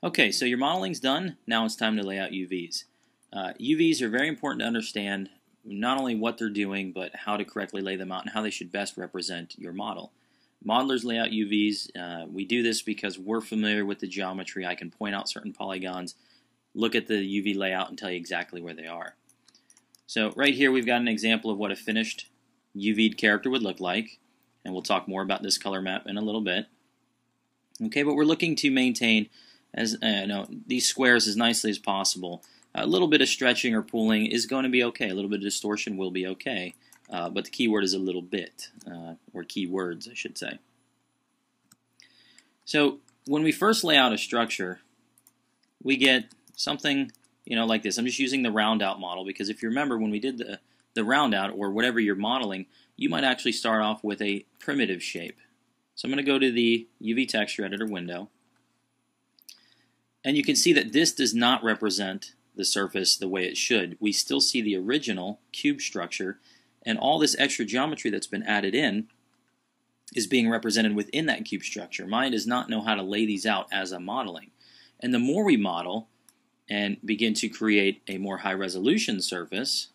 Okay, so your modeling's done. Now it's time to lay out UVs. UVs are very important to understand not only what they're doing, but how to correctly lay them out and how they should best represent your model. Modelers lay out UVs. We do this because we're familiar with the geometry. I can point out certain polygons, look at the UV layout, and tell you exactly where they are. So right here we've got an example of what a finished UV'd character would look like, and we'll talk more about this color map in a little bit. Okay, but we're looking to maintain these squares as nicely as possible. A little bit of stretching or pooling is going to be okay. A little bit of distortion will be okay. But the key word is a little bit, or keywords, I should say. So when we first lay out a structure, we get something like this. I'm just using the round out model because if you remember when we did the round out or whatever you're modeling, you might actually start off with a primitive shape. So I'm going to go to the UV texture editor window. And you can see that this does not represent the surface the way it should. We still see the original cube structure, and all this extra geometry that's been added in is being represented within that cube structure. Maya does not know how to lay these out as I'm modeling. And the more we model and begin to create a more high resolution surface,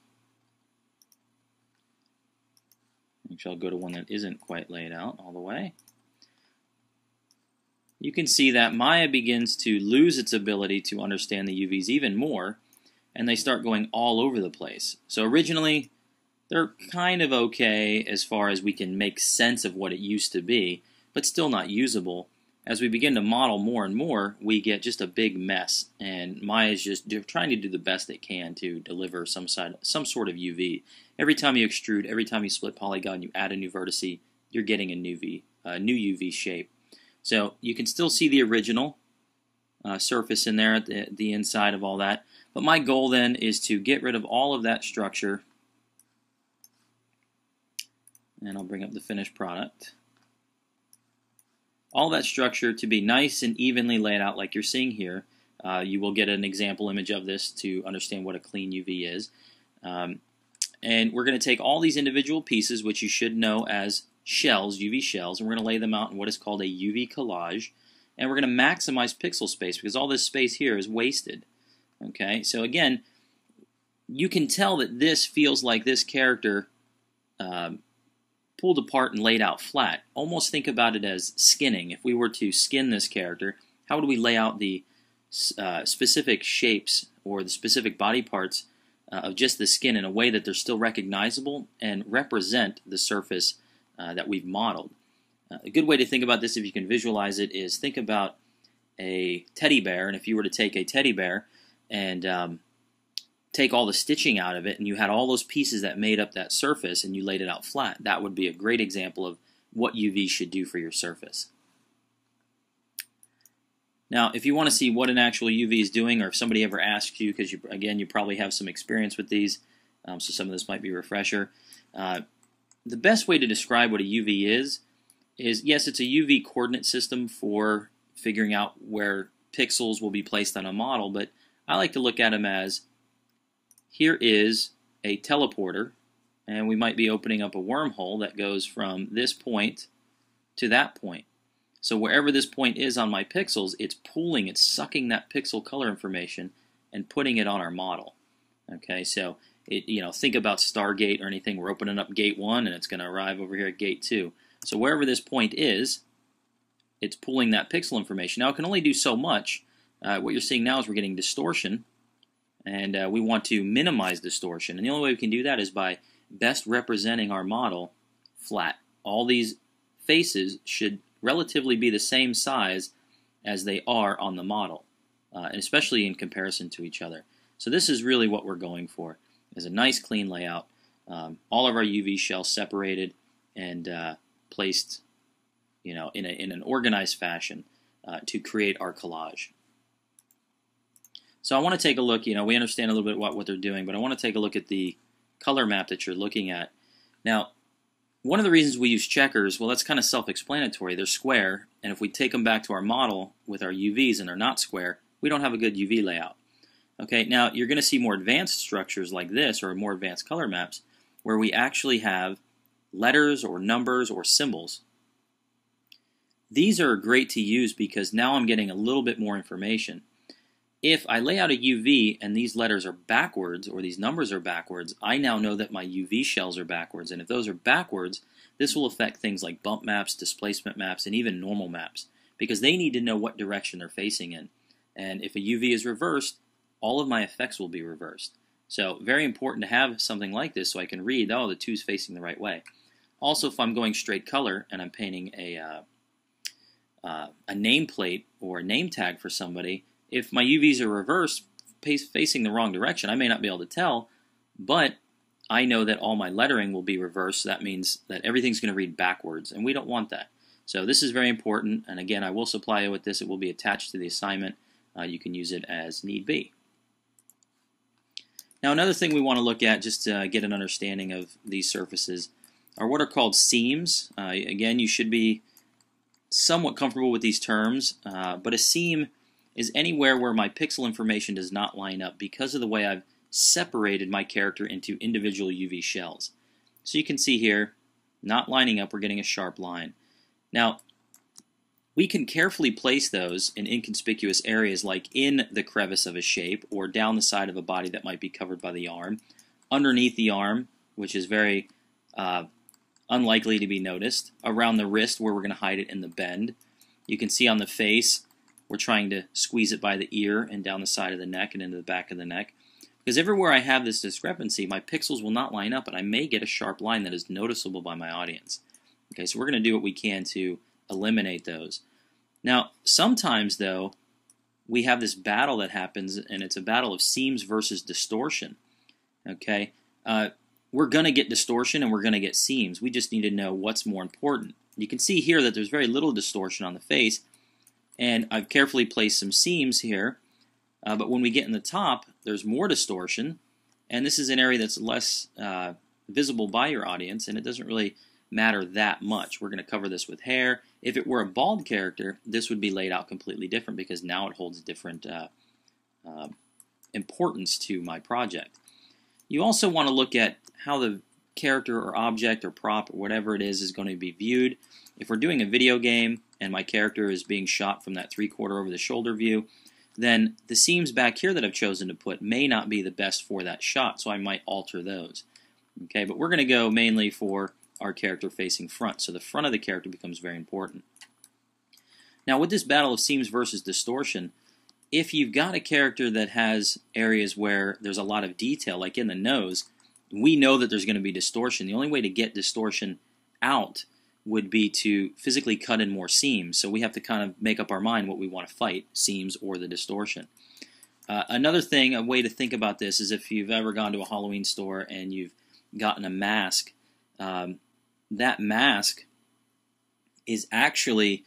actually I'll go to one that isn't quite laid out all the way, you can see that Maya begins to lose its ability to understand the UVs even more, and they start going all over the place. So originally, they're kind of okay as far as we can make sense of what it used to be, but still not usable. As we begin to model more and more, we get just a big mess, and Maya is just trying to do the best it can to deliver some sort of UV. Every time you extrude, every time you split polygon, you add a new vertice, you're getting a new UV shape. So you can still see the original surface in there at the inside of all that. But my goal then is to get rid of all of that structure. And I'll bring up the finished product. All that structure to be nice and evenly laid out like you're seeing here. You will get an example image of this to understand what a clean UV is. And we're going to take all these individual pieces, which you should know as shells, UV shells, and we're going to lay them out in what is called a UV collage. And we're going to maximize pixel space because all this space here is wasted. Okay, so again, you can tell that this feels like this character pulled apart and laid out flat. Almost think about it as skinning. If we were to skin this character, how would we lay out the specific shapes or the specific body parts of just the skin in a way that they're still recognizable and represent the surface that we've modeled. A good way to think about this, if you can visualize it, is think about a teddy bear, and if you were to take a teddy bear and take all the stitching out of it, and you had all those pieces that made up that surface, and you laid it out flat, that would be a great example of what UV should do for your surface. Now, if you want to see what an actual UV is doing, or if somebody ever asks you, because again, you probably have some experience with these, so some of this might be a refresher. The best way to describe what a UV is yes, it's a UV coordinate system for figuring out where pixels will be placed on a model, but I like to look at them as here is a teleporter, and we might be opening up a wormhole that goes from this point to that point. So wherever this point is on my pixels, it's pulling, it's sucking that pixel color information and putting it on our model. Okay, so think about Stargate or anything. We're opening up gate 1 and it's going to arrive over here at gate 2. So wherever this point is, it's pulling that pixel information. Now it can only do so much. What you're seeing now is we're getting distortion, and we want to minimize distortion. And the only way we can do that is by best representing our model flat. All these faces should relatively be the same size as they are on the model, and especially in comparison to each other. So this is really what we're going for, is a nice clean layout. All of our UV shells separated and placed in an organized fashion to create our collage. So I want to take a look, we understand a little bit what they're doing, but I want to take a look at the color map that you're looking at. Now, one of the reasons we use checkers, well, that's kind of self-explanatory. They're square, and if we take them back to our model with our UVs and they're not square, we don't have a good UV layout. Okay, now you're going to see more advanced structures like this, or more advanced color maps, where we actually have letters or numbers or symbols. These are great to use because now I'm getting a little bit more information. If I lay out a UV and these letters are backwards or these numbers are backwards, I now know that my UV shells are backwards. And if those are backwards, this will affect things like bump maps, displacement maps, and even normal maps because they need to know what direction they're facing in. And if a UV is reversed, all of my effects will be reversed. So very important to have something like this so I can read, oh, the 2's facing the right way. Also, if I'm going straight color and I'm painting a nameplate or a name tag for somebody, if my UVs are reversed, facing the wrong direction, I may not be able to tell, but I know that all my lettering will be reversed. So that means that everything's going to read backwards, and we don't want that. So this is very important, and again, I will supply you with this. It will be attached to the assignment. You can use it as need be. Now, another thing we want to look at, just to get an understanding of these surfaces, are what are called seams. Again, you should be somewhat comfortable with these terms, but a seam is anywhere where my pixel information does not line up because of the way I've separated my character into individual UV shells. So you can see here, not lining up, we're getting a sharp line. Now, we can carefully place those in inconspicuous areas like in the crevice of a shape or down the side of a body that might be covered by the arm, underneath the arm, which is very unlikely to be noticed, around the wrist where we're going to hide it in the bend. You can see on the face, we're trying to squeeze it by the ear and down the side of the neck and into the back of the neck. Because everywhere I have this discrepancy, my pixels will not line up and I may get a sharp line that is noticeable by my audience. Okay, so we're going to do what we can to eliminate those. Now, sometimes, though, we have this battle that happens, and it's a battle of seams versus distortion. Okay, we're going to get distortion and we're going to get seams. We just need to know what's more important. You can see here that there's very little distortion on the face, and I've carefully placed some seams here, but when we get in the top, there's more distortion, and this is an area that's less visible by your audience, and it doesn't really matter that much. We're going to cover this with hair. If it were a bald character, this would be laid out completely different because now it holds different importance to my project. You also want to look at how the character or object or prop or whatever it is going to be viewed. If we're doing a video game and my character is being shot from that 3/4 over the shoulder view, then the seams back here that I've chosen to put may not be the best for that shot, so I might alter those. Okay, but we're going to go mainly for our character facing front, so the front of the character becomes very important. Now, with this battle of seams versus distortion, if you've got a character that has areas where there's a lot of detail, like in the nose, we know that there's going to be distortion. The only way to get distortion out would be to physically cut in more seams, so we have to kind of make up our mind what we want to fight, seams or the distortion. Another thing, a way to think about this, is if you've ever gone to a Halloween store and you've gotten a mask, that mask is actually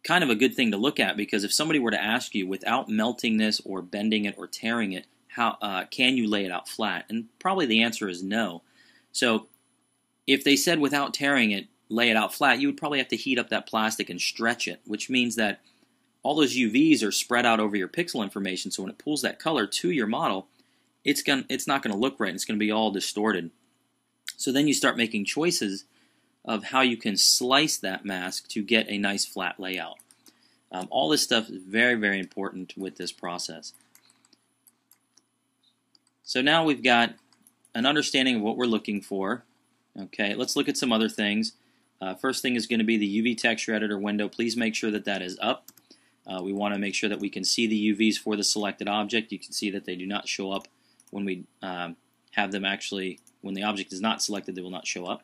kind of a good thing to look at, because if somebody were to ask you, without melting this or bending it or tearing it, how can you lay it out flat? And probably the answer is no. So if they said without tearing it, lay it out flat, you would probably have to heat up that plastic and stretch it, which means that all those UVs are spread out over your pixel information, so when it pulls that color to your model, it's not going to look right. It's going to be all distorted. So then you start making choices of how you can slice that mask to get a nice flat layout. All this stuff is very, very important with this process. So now we've got an understanding of what we're looking for. Okay, let's look at some other things. First thing is going to be the UV texture editor window. Please make sure that that is up. We want to make sure that we can see the UVs for the selected object. You can see that they do not show up when we have them actually, when the object is not selected, they will not show up.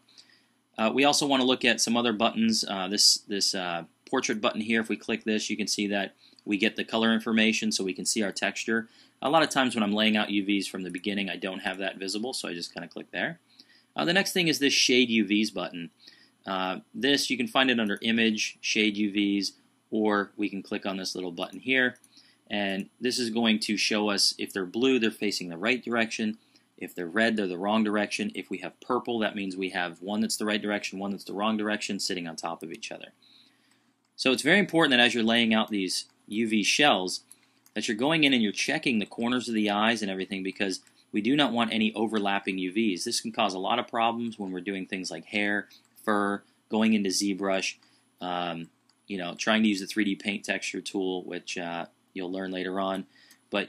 We also want to look at some other buttons. This portrait button here, if we click this, you can see that we get the color information so we can see our texture. A lot of times when I'm laying out UVs from the beginning, I don't have that visible, so I just kind of click there. The next thing is this Shade UVs button. This, you can find it under Image, Shade UVs, or we can click on this little button here. And this is going to show us if they're blue, they're facing the right direction. If they're red, they're the wrong direction. If we have purple, that means we have one that's the right direction, one that's the wrong direction, sitting on top of each other. So it's very important that as you're laying out these UV shells, that you're going in and you're checking the corners of the eyes and everything, because we do not want any overlapping UVs. This can cause a lot of problems when we're doing things like hair, fur, going into ZBrush, trying to use the 3D Paint texture tool, which you'll learn later on. But,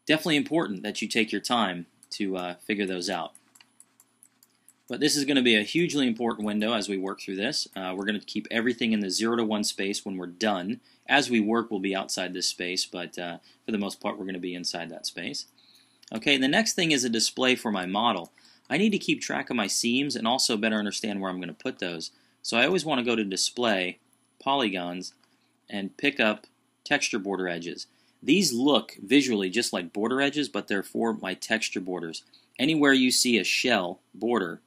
definitely important that you take your time to figure those out. But this is going to be a hugely important window as we work through this. We're going to keep everything in the 0 to 1 space when we're done. As we work, we'll be outside this space, but for the most part, we're going to be inside that space. Okay, the next thing is a display for my model. I need to keep track of my seams and also better understand where I'm going to put those. So I always want to go to Display, Polygons, and pick up Texture Border Edges. These look visually just like border edges, but they're for my texture borders. Anywhere you see a shell border,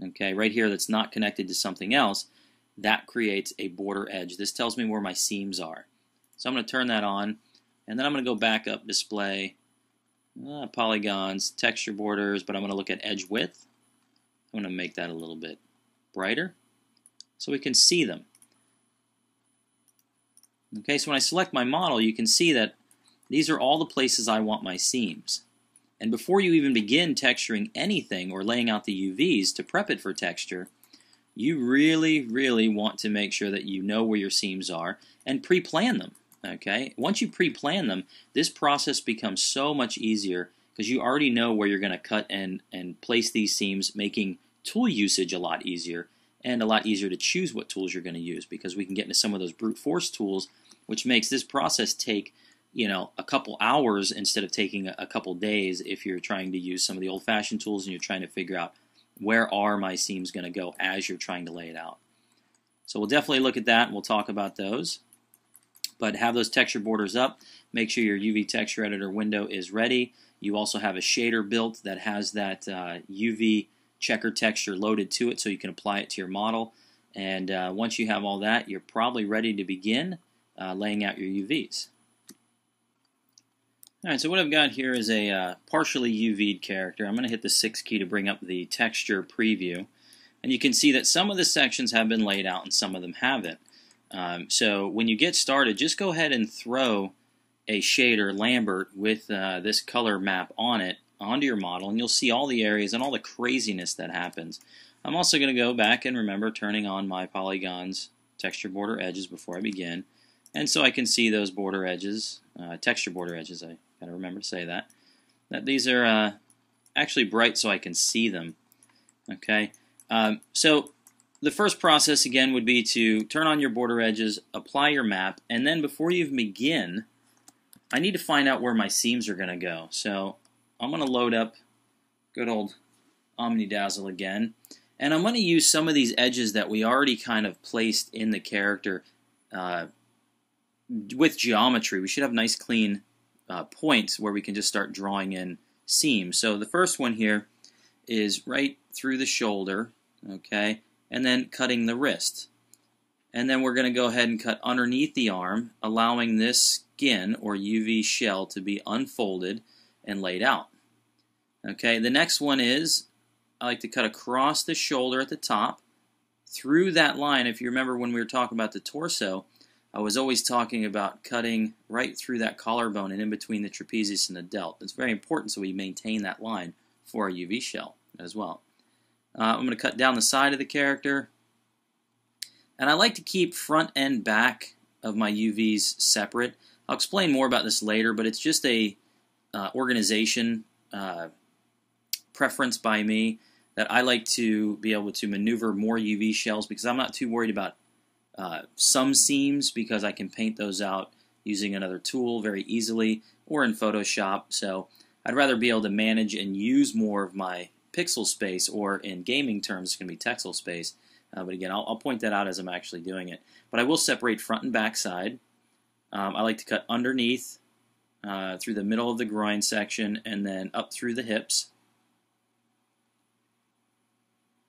okay, right here that's not connected to something else, that creates a border edge. This tells me where my seams are. So I'm going to turn that on, and then I'm going to go back up, Display, Polygons, Texture Borders, but I'm going to look at Edge Width. I'm going to make that a little bit brighter so we can see them. Okay, so when I select my model, you can see that these are all the places I want my seams. And before you even begin texturing anything or laying out the UVs to prep it for texture, you really, really want to make sure that you know where your seams are and pre-plan them. Okay? Once you pre-plan them, this process becomes so much easier because you already know where you're going to cut and place these seams, making tool usage a lot easier and a lot easier to choose what tools you're going to use, because we can get into some of those brute force tools, which makes this process take a couple hours instead of taking a couple days if you're trying to use some of the old-fashioned tools and you're trying to figure out where are my seams going to go as you're trying to lay it out. So we'll definitely look at that and we'll talk about those. But have those texture borders up. Make sure your UV texture editor window is ready. You also have a shader built that has that UV checker texture loaded to it so you can apply it to your model. And once you have all that, you're probably ready to begin laying out your UVs. Alright, so what I've got here is a partially UV'd character. I'm going to hit the 6 key to bring up the texture preview. And you can see that some of the sections have been laid out and some of them haven't. So when you get started, just go ahead and throw a shader Lambert with this color map on it onto your model, and you'll see all the areas and all the craziness that happens. I'm also going to go back and remember turning on my Polygons texture border edges before I begin. And so I can see those border edges, texture border edges, I got to remember to say that these are actually bright so I can see them. Okay, so the first process again would be to turn on your border edges, apply your map, and then before you even begin, I need to find out where my seams are going to go. So I'm going to load up good old OmniDazzle again, and I'm going to use some of these edges that we already kind of placed in the character with geometry. We should have nice clean points where we can just start drawing in seams. So the first one here is right through the shoulder, okay, and then cutting the wrist. And then we're going to go ahead and cut underneath the arm, allowing this skin or UV shell to be unfolded and laid out. Okay, the next one is I like to cut across the shoulder at the top, through that line. If you remember when we were talking about the torso, I was always talking about cutting right through that collarbone and in between the trapezius and the delt. It's very important so we maintain that line for our UV shell as well. I'm going to cut down the side of the character. And I like to keep front and back of my UVs separate. I'll explain more about this later, but it's just a organization preference by me that I like to be able to maneuver more UV shells because I'm not too worried about some seams because I can paint those out using another tool very easily or in Photoshop. So I'd rather be able to manage and use more of my pixel space, or in gaming terms it's going to be texel space. But again, I'll point that out as I'm actually doing it. But I will separate front and back side. I like to cut underneath through the middle of the groin section and then up through the hips.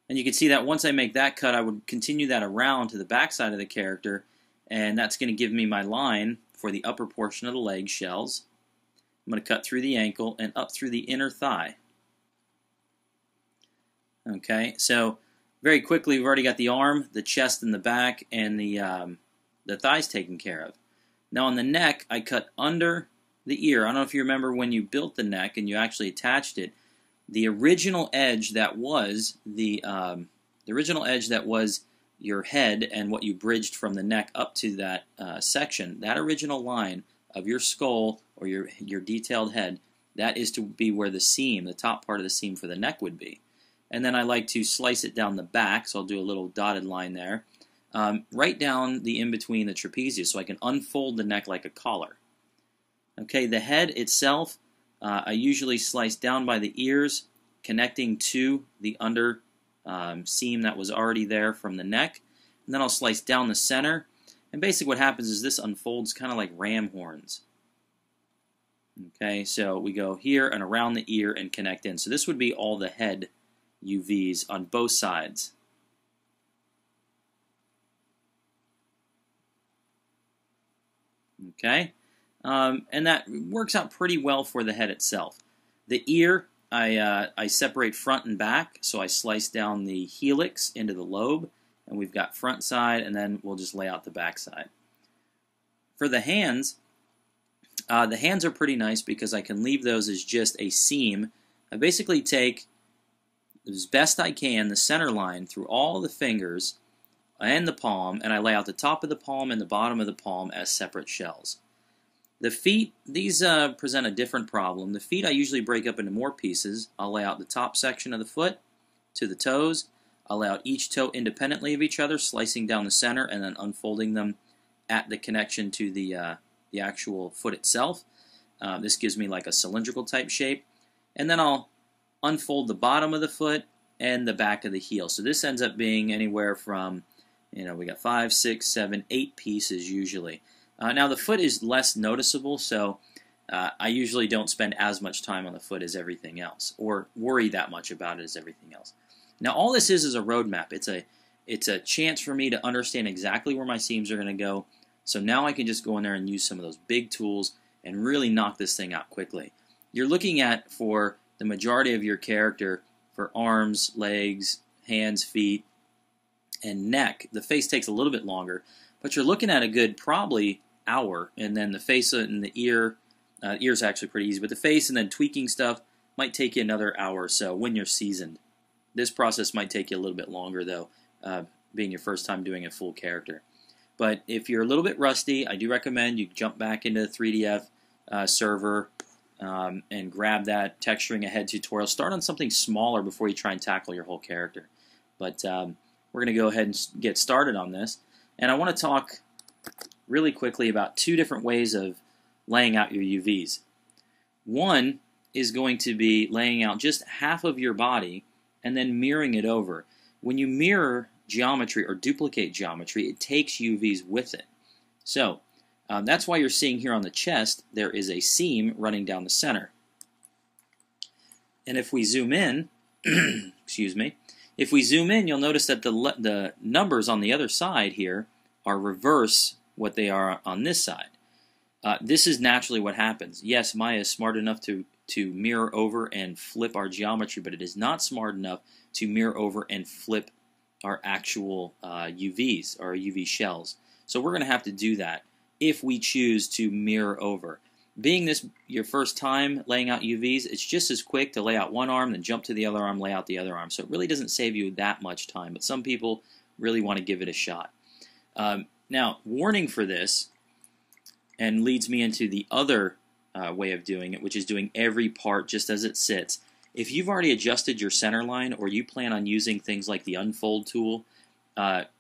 And you can see that once I make that cut, I would continue that around to the back side of the character, and that's going to give me my line for the upper portion of the leg shells. I'm going to cut through the ankle and up through the inner thigh. Okay, so very quickly we've already got the arm, the chest, and the back, and the thighs taken care of. Now on the neck, I cut under the ear. I don't know if you remember when you built the neck and you actually attached it. The original edge that was the your head and what you bridged from the neck up to that section, that original line of your skull or your detailed head, that is to be where the seam, the top part of the seam for the neck would be. And then I like to slice it down the back, so I'll do a little dotted line there, right down the in-between the trapezius, so I can unfold the neck like a collar. Okay, the head itself, I usually slice down by the ears, connecting to the under seam that was already there from the neck, and then I'll slice down the center, and basically what happens is this unfolds kind of like ram horns. Okay, so we go here and around the ear and connect in. So this would be all the head UVs on both sides. Okay, and that works out pretty well for the head itself. The ear, I separate front and back, so I slice down the helix into the lobe, and we've got front side, and then we'll just lay out the back side. For the hands are pretty nice because I can leave those as just a seam. I basically take, as best I can, the center line through all the fingers and the palm, and I lay out the top of the palm and the bottom of the palm as separate shells. The feet, these present a different problem. The feet I usually break up into more pieces. I'll lay out the top section of the foot to the toes. I'll lay out each toe independently of each other, slicing down the center and then unfolding them at the connection to the actual foot itself. This gives me like a cylindrical type shape. And then I'll unfold the bottom of the foot and the back of the heel. So this ends up being anywhere from, we got 5, 6, 7, 8 pieces usually. Now the foot is less noticeable, so I usually don't spend as much time on the foot as everything else, or worry that much about it as everything else. Now all this is a roadmap. It's a chance for me to understand exactly where my seams are going to go. So now I can just go in there and use some of those big tools and really knock this thing out quickly. You're looking at, for the majority of your character, for arms, legs, hands, feet, and neck, the face takes a little bit longer, but you're looking at a good probably hour, and then the face and the ear, ear's actually pretty easy, but the face and then tweaking stuff might take you another hour or so when you're seasoned. This process might take you a little bit longer though, being your first time doing a full character. But if you're a little bit rusty, I do recommend you jump back into the 3DF server and grab that Texturing Ahead tutorial. Start on something smaller before you try and tackle your whole character. But we're going to go ahead and get started on this. And I want to talk really quickly about 2 different ways of laying out your UVs. One is going to be laying out just half of your body and then mirroring it over. When you mirror geometry or duplicate geometry, it takes UVs with it. So that's why you're seeing here on the chest there is a seam running down the center. And if we zoom in, excuse me, if we zoom in, you'll notice that the numbers on the other side here are reverse what they are on this side. This is naturally what happens. Yes, Maya is smart enough to mirror over and flip our geometry, but it is not smart enough to mirror over and flip our actual UVs, or UV shells. So we're going to have to do that if we choose to mirror over. Being this your first time laying out UVs, it's just as quick to lay out one arm, then jump to the other arm, lay out the other arm. So it really doesn't save you that much time, but some people really want to give it a shot. Now, warning for this, and leads me into the other way of doing it, which is doing every part just as it sits. If you've already adjusted your center line, or you plan on using things like the unfold tool,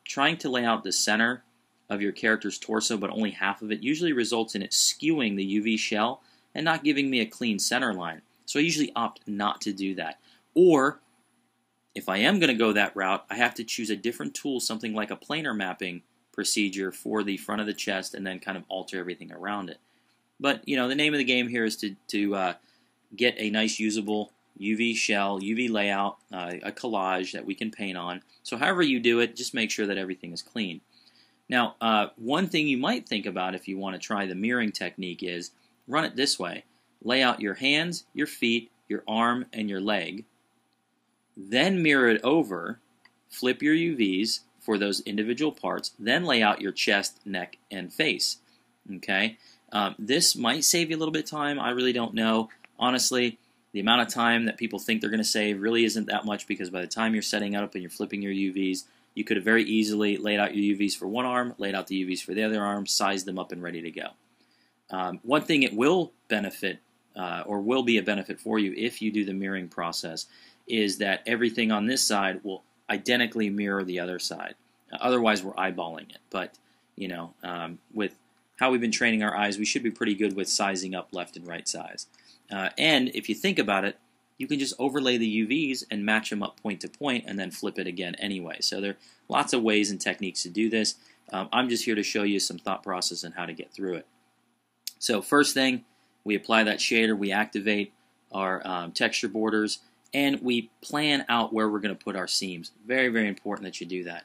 trying to lay out the center of your character's torso, but only half of it, usually results in it skewing the UV shell and not giving me a clean center line. So I usually opt not to do that. Or, if I am going to go that route, I have to choose a different tool, something like a planar mapping procedure for the front of the chest, and then kind of alter everything around it. But, the name of the game here is to get a nice usable UV shell, UV layout, a collage that we can paint on. So however you do it, just make sure that everything is clean. Now, one thing you might think about if you want to try the mirroring technique is run it this way. Lay out your hands, your feet, your arm, and your leg. Then mirror it over, flip your UVs for those individual parts, then lay out your chest, neck, and face. Okay? This might save you a little bit of time. I really don't know. Honestly, the amount of time that people think they're going to save really isn't that much, because by the time you're setting up and you're flipping your UVs, you could have very easily laid out your UVs for one arm, laid out the UVs for the other arm, sized them up, and ready to go. One thing it will benefit, or will be a benefit for you if you do the mirroring process, is that everything on this side will identically mirror the other side. Otherwise, we're eyeballing it. But, you know, with how we've been training our eyes, we should be pretty good with sizing up left and right size. And if you think about it, you can just overlay the UVs and match them up point to point and then flip it again anyway. So there are lots of ways and techniques to do this. I'm just here to show you some thought process and how to get through it. So first thing, we apply that shader, we activate our texture borders, and we plan out where we're going to put our seams. Very, very important that you do that.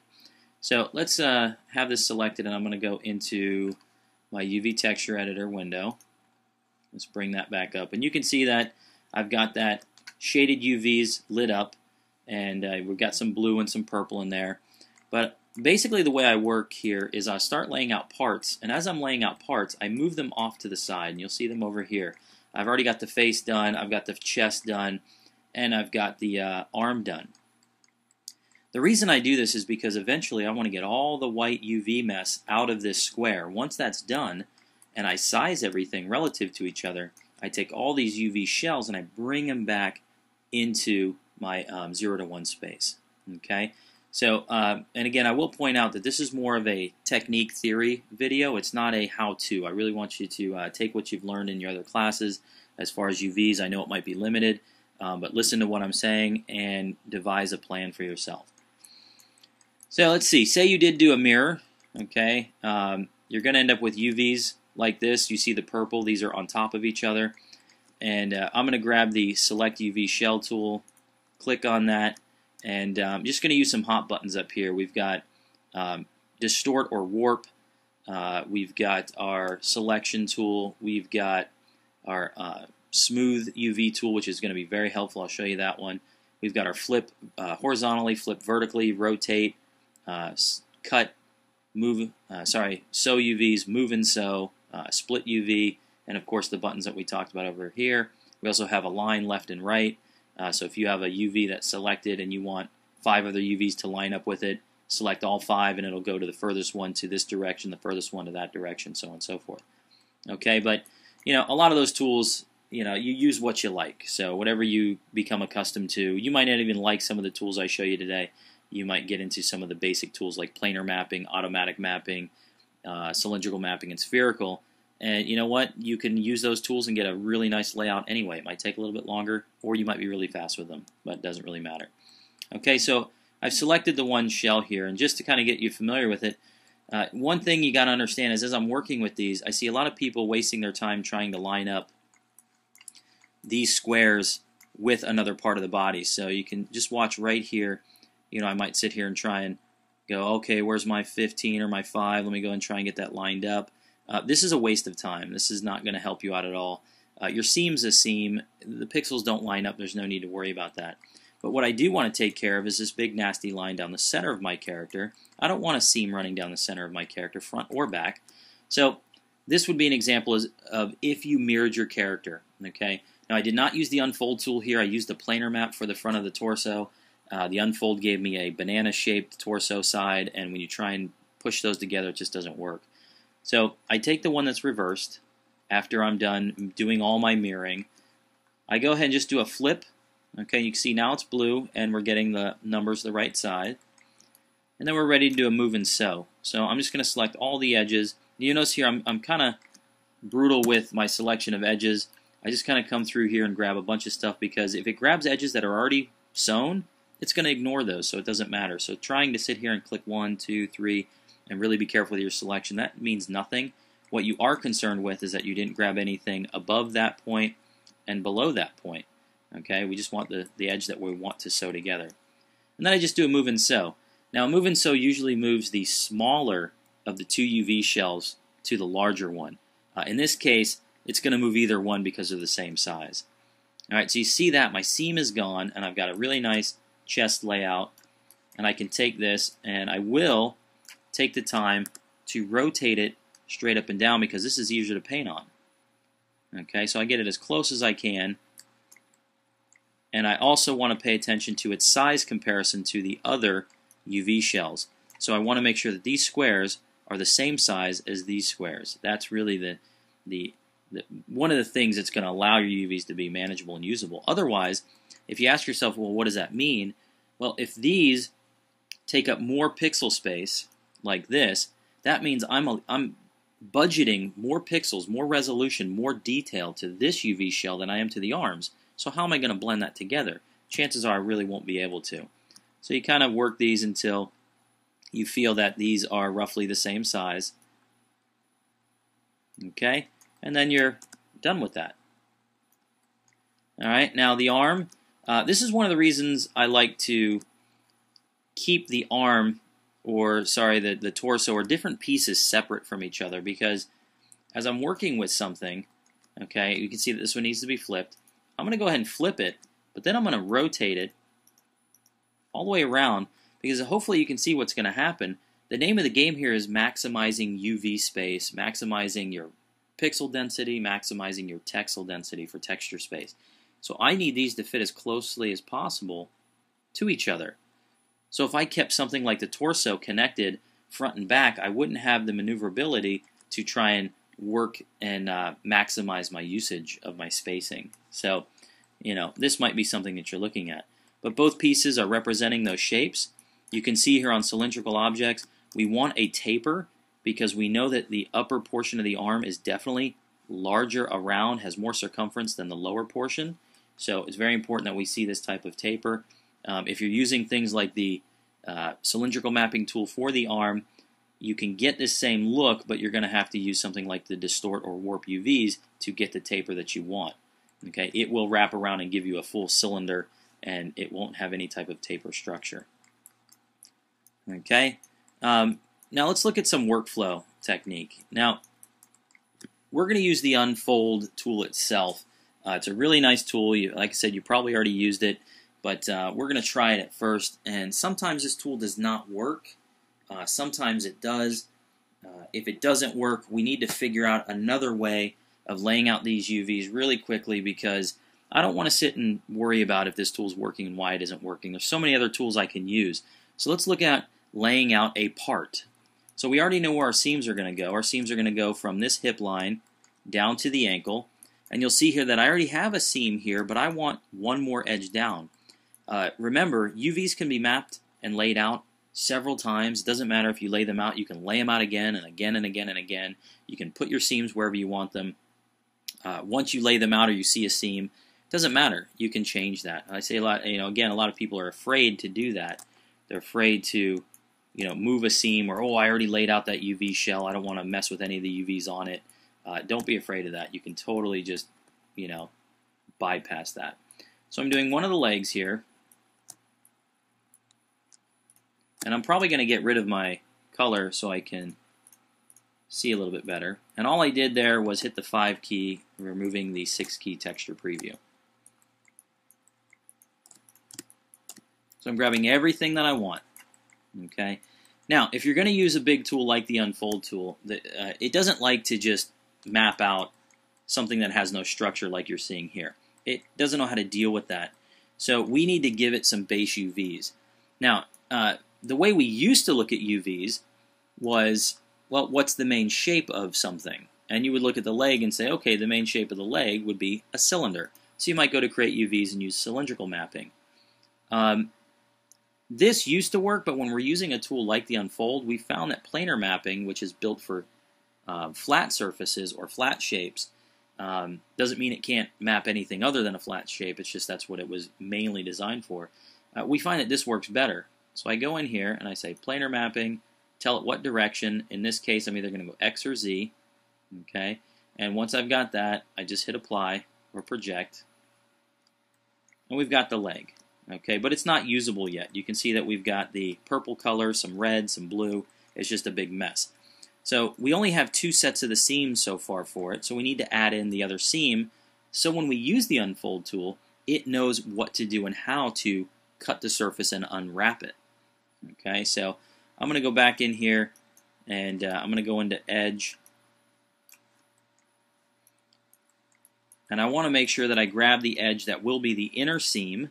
So let's have this selected, and I'm going to go into my UV texture editor window. Let's bring that back up. And you can see that I've got that shaded UVs lit up, and we've got some blue and some purple in there. But basically the way I work here is I start laying out parts, and as I'm laying out parts, I move them off to the side, and you'll see them over here. I've already got the face done, I've got the chest done, and I've got the arm done. The reason I do this is because eventually I want to get all the white UV mess out of this square. Once that's done, and I size everything relative to each other, I take all these UV shells and I bring them back into my 0 to 1 space. Okay? So, and again, I will point out that this is more of a technique theory video. It's not a how-to. I really want you to take what you've learned in your other classes. As far as UVs, I know it might be limited, but listen to what I'm saying and devise a plan for yourself. So let's see. Say you did do a mirror. Okay? You're going to end up with UVs like this. You see the purple. These are on top of each other. And I'm going to grab the Select UV Shell tool, click on that, and I'm just going to use some hot buttons up here. We've got Distort or Warp. We've got our Selection tool. We've got our Smooth UV tool, which is going to be very helpful. I'll show you that one. We've got our Flip horizontally, Flip vertically, Rotate, Cut, Move, Sew UVs, Move and Sew, Split UV, and of course the buttons that we talked about over here. We also have Align left and right. So if you have a UV that's selected and you want 5 other UVs to line up with it, select all 5 and it'll go to the furthest one to this direction, the furthest one to that direction, so on and so forth. Okay, but you know, a lot of those tools, you know, you use what you like. So whatever you become accustomed to, you might not even like some of the tools I show you today. You might get into some of the basic tools like planar mapping, automatic mapping, cylindrical mapping, and spherical. And you know what? You can use those tools and get a really nice layout anyway. It might take a little bit longer, or you might be really fast with them, but it doesn't really matter. Okay, so I've selected the one shell here, and just to kind of get you familiar with it, one thing you got to understand is as I'm working with these, I see a lot of people wasting their time trying to line up these squares with another part of the body. So you can just watch right here. You know, I might sit here and try and go, okay, where's my 15 or my 5? Let me go and try and get that lined up. This is a waste of time. This is not going to help you out at all. Your seam's a seam. The pixels don't line up. There's no need to worry about that. But what I do want to take care of is this big nasty line down the center of my character. I don't want a seam running down the center of my character, front or back. So this would be an example of if you mirrored your character. Okay. Now I did not use the Unfold tool here. I used the planar map for the front of the torso. The Unfold gave me a banana-shaped torso side, and when you try and push those together, it just doesn't work. So I take the one that's reversed after I'm done doing all my mirroring. I go ahead and just do a flip. Okay, you can see now it's blue and we're getting the numbers the right side. And then we're ready to do a move and sew. So I'm just going to select all the edges. You notice here I'm kind of brutal with my selection of edges. I just kind of come through here and grab a bunch of stuff because if it grabs edges that are already sewn, it's going to ignore those, so it doesn't matter. So trying to sit here and click 1, 2, 3, and really be careful with your selection, that means nothing. What you are concerned with is that you didn't grab anything above that point and below that point. Okay, we just want the edge that we want to sew together. And then I just do a move and sew. Now a move and sew usually moves the smaller of the two UV shells to the larger one. In this case, it's going to move either one because of the same size. Alright, so you see that my seam is gone and I've got a really nice chest layout, and I can take this and I will take the time to rotate it straight up and down because this is easier to paint on. Okay, so I get it as close as I can, and I also want to pay attention to its size comparison to the other UV shells. So I want to make sure that these squares are the same size as these squares. That's really the one of the things that's going to allow your UVs to be manageable and usable. Otherwise, if you ask yourself, well, what does that mean? Well, if these take up more pixel space like this, that means I'm budgeting more pixels, more resolution, more detail to this UV shell than I am to the arms. So how am I going to blend that together? Chances are I really won't be able to. So you kind of work these until you feel that these are roughly the same size. Okay? And then you're done with that. Alright, now the arm. This is one of the reasons I like to keep the arm, or sorry, the torso, or different pieces separate from each other, because as I'm working with something, okay, you can see that this one needs to be flipped. I'm going to go ahead and flip it, but then I'm going to rotate it all the way around, because hopefully you can see what's going to happen. The name of the game here is maximizing UV space, maximizing your pixel density, maximizing your texel density for texture space. So I need these to fit as closely as possible to each other. So if I kept something like the torso connected front and back, I wouldn't have the maneuverability to try and work and maximize my usage of my spacing. So, you know, this might be something that you're looking at. But both pieces are representing those shapes. You can see here on cylindrical objects, we want a taper because we know that the upper portion of the arm is definitely larger around, has more circumference than the lower portion. So it's very important that we see this type of taper. If you're using things like the cylindrical mapping tool for the arm, you can get this same look, but you're going to have to use something like the distort or warp UVs to get the taper that you want. Okay, it will wrap around and give you a full cylinder, and it won't have any type of taper structure. Okay, now let's look at some workflow technique. Now, we're going to use the Unfold tool itself. It's a really nice tool. Like I said, you probably already used it, but we're going to try it at first. And sometimes this tool does not work. Sometimes it does. If it doesn't work, we need to figure out another way of laying out these UVs really quickly, because I don't want to sit and worry about if this tool is working and why it isn't working. There's so many other tools I can use. So let's look at laying out a part. So we already know where our seams are going to go. Our seams are going to go from this hip line down to the ankle. And you'll see here that I already have a seam here, but I want one more edge down. Remember, UVs can be mapped and laid out several times. It doesn't matter if you lay them out. You can lay them out again and again and again and again. You can put your seams wherever you want them. Once you lay them out or you see a seam, it doesn't matter. You can change that. I say a lot. Again, a lot of people are afraid to do that. They're afraid to, move a seam, or I already laid out that UV shell. I don't want to mess with any of the UVs on it. Don't be afraid of that. You can totally just, bypass that. So I'm doing one of the legs here. And I'm probably going to get rid of my color so I can see a little bit better. And all I did there was hit the 5 key, removing the 6 key texture preview. So I'm grabbing everything that I want. Okay. Now, if you're going to use a big tool like the Unfold tool, it doesn't like to just map out something that has no structure like you're seeing here. It doesn't know how to deal with that. So we need to give it some base UVs. Now, the way we used to look at UVs was, well, what's the main shape of something? And you would look at the leg and say, okay, the main shape of the leg would be a cylinder. So you might go to create UVs and use cylindrical mapping. This used to work, but when we're using a tool like the Unfold, we found that planar mapping, which is built for flat surfaces or flat shapes, doesn't mean it can't map anything other than a flat shape. It's just that's what it was mainly designed for. We find that this works better. So I go in here and I say planar mapping, tell it what direction. In this case, I'm either going to go X or Z. Okay, and once I've got that, I just hit apply or project, and we've got the leg. Okay, but it's not usable yet. You can see that we've got the purple color, some red, some blue. It's just a big mess. So we only have 2 sets of the seams so far for it, so we need to add in the other seam. So when we use the Unfold tool, it knows what to do and how to cut the surface and unwrap it. Okay, so I'm going to go back in here, and I'm going to go into Edge. And I want to make sure that I grab the edge that will be the inner seam.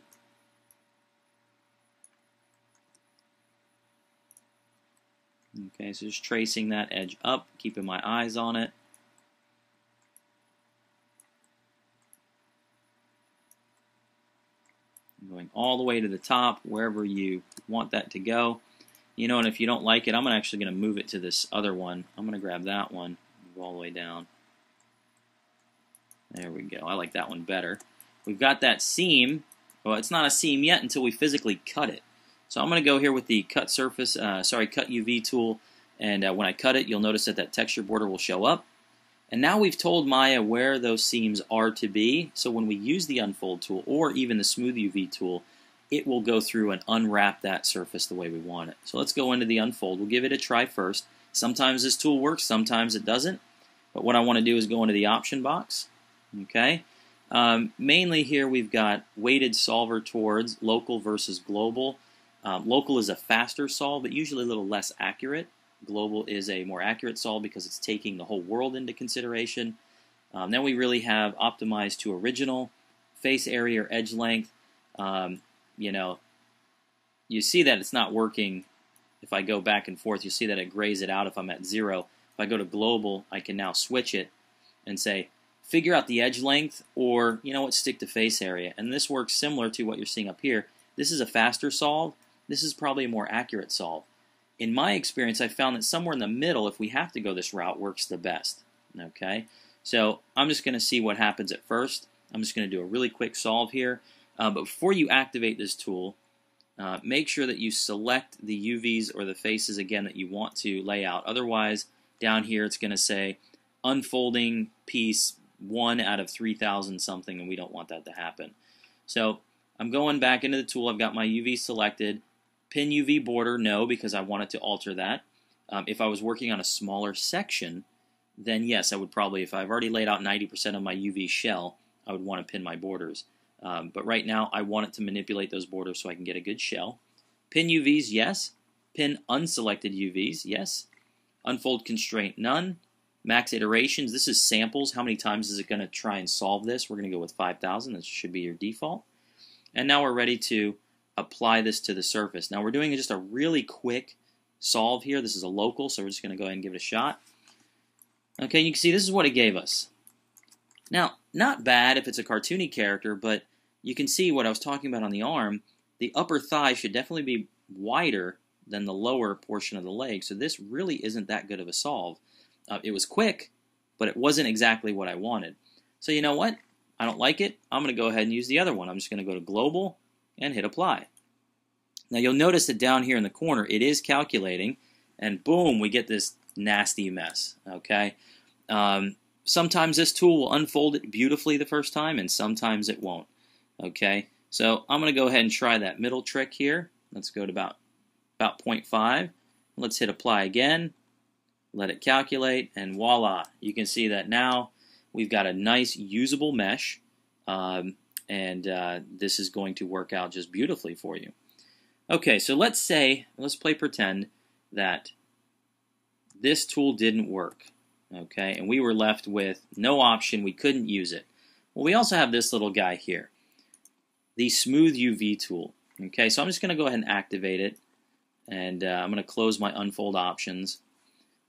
Okay, so just tracing that edge up, keeping my eyes on it. Going all the way to the top, wherever you want that to go. You know, and if you don't like it, I'm actually going to move it to this other one. I'm going to grab that one and go all the way down. There we go. I like that one better. We've got that seam. Well, it's not a seam yet until we physically cut it. So I'm going to go here with the cut surface, cut UV tool, and when I cut it, you'll notice that that texture border will show up. And now we've told Maya where those seams are to be, so when we use the unfold tool or even the smooth UV tool, it will go through and unwrap that surface the way we want it. So let's go into the unfold. We'll give it a try first. Sometimes this tool works, sometimes it doesn't. But what I want to do is go into the option box. Okay. Mainly here we've got weighted solver towards local versus global. Local is a faster solve, but usually a little less accurate. Global is a more accurate solve because it's taking the whole world into consideration. Then we really have optimized to original, face area or edge length. You know, you see that it's not working. If I go back and forth, you see that it grays it out if I'm at 0. If I go to global, I can now switch it and say, figure out the edge length, or, you know what, stick to face area. And this works similar to what you're seeing up here. This is a faster solve. This is probably a more accurate solve. In my experience, I found that somewhere in the middle, if we have to go this route, works the best. Okay, so I'm just going to see what happens at first. I'm just going to do a really quick solve here. But before you activate this tool, make sure that you select the UVs or the faces again that you want to lay out. Otherwise, down here it's going to say unfolding piece 1 out of 3,000 something, and we don't want that to happen. So I'm going back into the tool. I've got my UV selected. Pin UV border, no, because I wanted to alter that. If I was working on a smaller section, then yes, I would probably, if I've already laid out 90% of my UV shell, I would want to pin my borders. But right now, I want it to manipulate those borders so I can get a good shell. Pin UVs, yes. Pin unselected UVs, yes. Unfold constraint, none. Max iterations, this is samples. How many times is it going to try and solve this? We're going to go with 5,000. That should be your default. And now we're ready to apply this to the surface. Now we're doing just a really quick solve here. This is a local, so we're just going to go ahead and give it a shot. Okay, you can see this is what it gave us. Now, not bad if it's a cartoony character, but you can see what I was talking about on the arm. The upper thigh should definitely be wider than the lower portion of the leg, so this really isn't that good of a solve. It was quick, but it wasn't exactly what I wanted. So you know what? I don't like it. I'm going to go ahead and use the other one. I'm just going to go to global and hit apply. Now you'll notice that down here in the corner it is calculating, and boom, we get this nasty mess. Okay. Sometimes this tool will unfold it beautifully the first time, and sometimes it won't. Okay, so I'm going to go ahead and try that middle trick here. Let's go to about 0.5. Let's hit apply again. Let it calculate, and voila! You can see that now we've got a nice usable mesh, and this is going to work out just beautifully for you. Okay, so let's play pretend that this tool didn't work. Okay, and we were left with no option. We couldn't use it. Well, we also have this little guy here, the smooth UV tool. Okay, so I'm just going to go ahead and activate it, and I'm going to close my unfold options.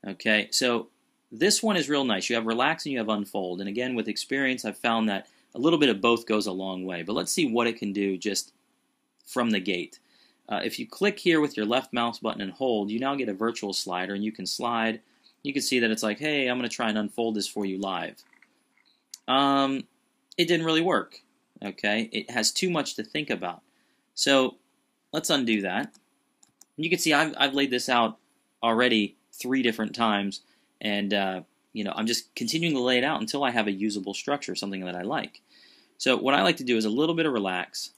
Okay, so this one is real nice. You have relax and you have unfold, and again, with experience, I've found that a little bit of both goes a long way. But let's see what it can do just from the gate. If you click here with your left mouse button and hold, you now get a virtual slider, and you can slide. You can see that it's like, hey, I'm going to try and unfold this for you live. It didn't really work. Okay, it has too much to think about. So let's undo that. And you can see I've laid this out already 3 different times, and you know, I'm just continuing to lay it out until I have a usable structure, something that I like. So what I like to do is a little bit of relax,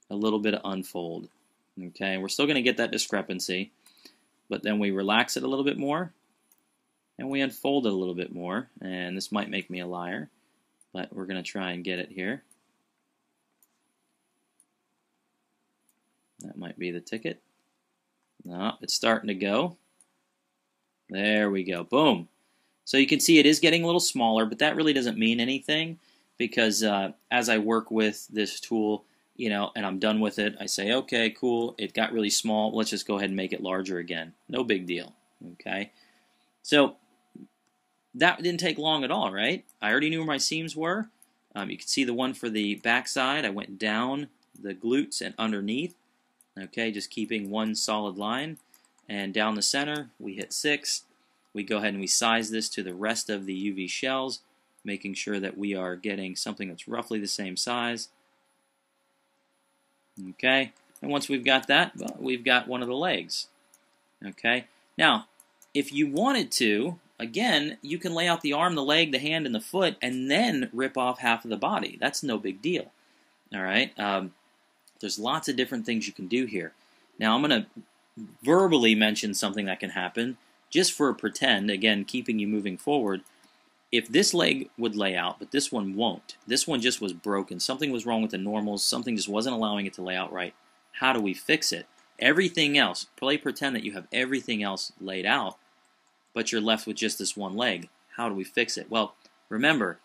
a little bit of unfold. Okay, we're still going to get that discrepancy, but then we relax it a little bit more, and we unfold it a little bit more. And this might make me a liar, but we're going to try and get it here. That might be the ticket. No, it's starting to go. There we go. Boom. So you can see it is getting a little smaller, but that really doesn't mean anything, because as I work with this tool, and I'm done with it, I say, okay, cool, it got really small, let's just go ahead and make it larger again. No big deal, okay? So that didn't take long at all, right? I already knew where my seams were. You can see the one for the back side. I went down the glutes and underneath, okay, just keeping one solid line. And down the center, we hit 6. We go ahead and we size this to the rest of the UV shells, making sure that we are getting something that's roughly the same size. Okay, and once we've got that, well, we've got one of the legs. Okay, now, if you wanted to, again, you can lay out the arm, the leg, the hand, and the foot, and then rip off half of the body. That's no big deal. All right, there's lots of different things you can do here. Now, I'm going to verbally mention something that can happen, just for pretend, again, keeping you moving forward. If this leg would lay out, but this one won't, this one just was broken, something was wrong with the normals, something just wasn't allowing it to lay out right, how do we fix it? Everything else, pretend that you have everything else laid out, but you're left with just this one leg. How do we fix it? Well, remember,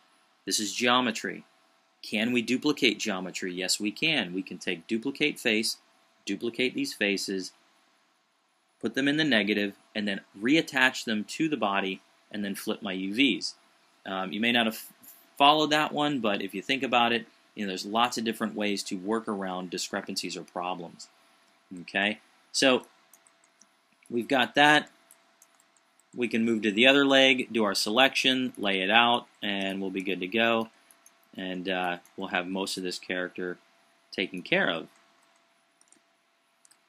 this is geometry. Can we duplicate geometry? Yes, we can. We can take duplicate face, duplicate these faces, put them in the negative, and then reattach them to the body, and then flip my UVs. You may not have followed that one, but if you think about it, there's lots of different ways to work around discrepancies or problems. Okay, so we've got that. We can move to the other leg, do our selection, lay it out, and we'll be good to go. And we'll have most of this character taken care of.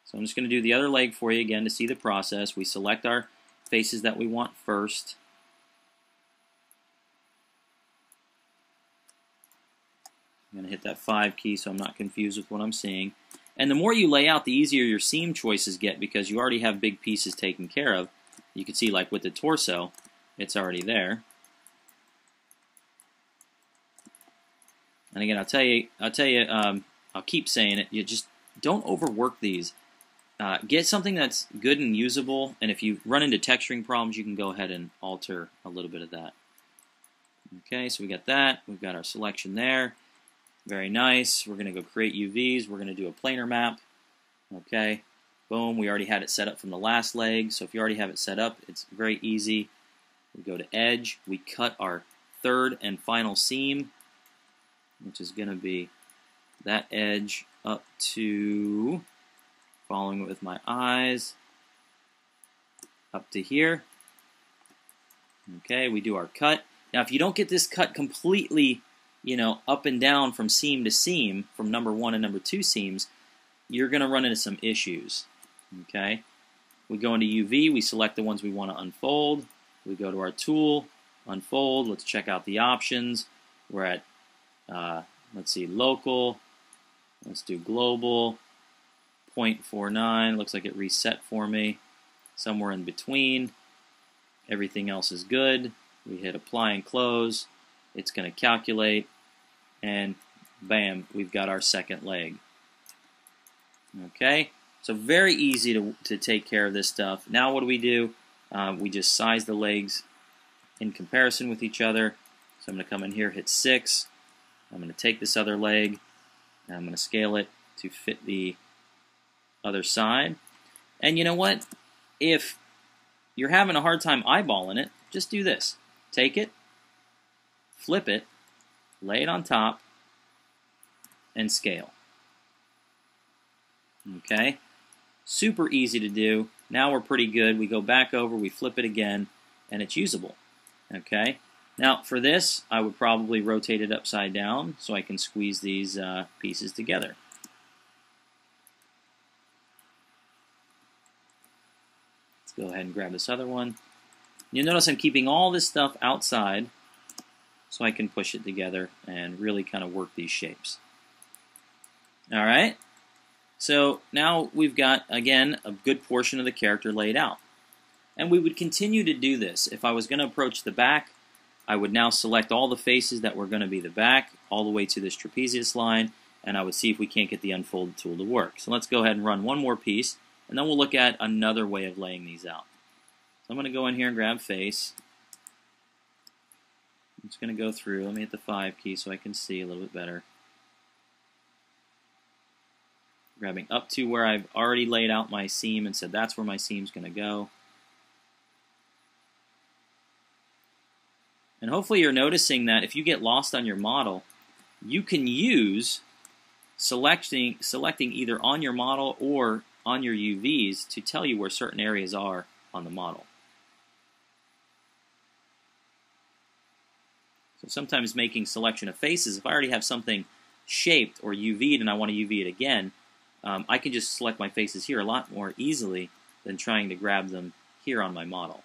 So I'm just going to do the other leg for you again to see the process. We select our faces that we want first. I'm going to hit that 5 key so I'm not confused with what I'm seeing. And the more you lay out, the easier your seam choices get because you already have big pieces taken care of. You can see, like with the torso, it's already there. And again, I'll keep saying it. You just don't overwork these. Get something that's good and usable, and if you run into texturing problems, you can go ahead and alter a little bit of that. Okay, so we got that. We've got our selection there. Very nice. We're going to go create UVs. We're going to do a planar map. Okay, boom. We already had it set up from the last leg, so if you already have it set up, it's very easy. We go to edge. We cut our third and final seam, which is going to be that edge up to, following it with my eyes, up to here. Okay, we do our cut. Now, if you don't get this cut completely, up and down from seam to seam, from number 1 and number 2 seams, you're going to run into some issues. Okay, we go into UV, we select the ones we want to unfold. We go to our tool, unfold. Let's check out the options. We're at, let's see, local. Let's do global. 0.49. Looks like it reset for me. Somewhere in between. Everything else is good. We hit apply and close. It's going to calculate. And bam, we've got our second leg. Okay, so very easy to take care of this stuff. Now what do? We just size the legs in comparison with each other. So I'm going to come in here, hit 6. I'm going to take this other leg, and I'm going to scale it to fit the other side. And you know what? If you're having a hard time eyeballing it, just do this. Take it, flip it, lay it on top, and scale. Okay? Super easy to do. Now we're pretty good. We go back over, we flip it again, and it's usable. Okay? Now, for this, I would probably rotate it upside down so I can squeeze these pieces together. Let's go ahead and grab this other one. You'll notice I'm keeping all this stuff outside so I can push it together and really kind of work these shapes. All right? So now we've got, again, a good portion of the character laid out. And we would continue to do this. If I was going to approach the back, I would now select all the faces that were going to be the back, all the way to this trapezius line, and I would see if we can't get the unfold tool to work. So let's go ahead and run one more piece, and then we'll look at another way of laying these out. So I'm going to go in here and grab face. I'm just going to go through. Let me hit the 5 key so I can see a little bit better. grabbing up to where I've already laid out my seam and said that's where my seam's going to go. And hopefully you're noticing that if you get lost on your model, you can use selecting either on your model or on your UVs to tell you where certain areas are on the model. So sometimes making selection of faces, if I already have something shaped or UV'd and I want to UV it again, I can just select my faces here a lot more easily than trying to grab them here on my model.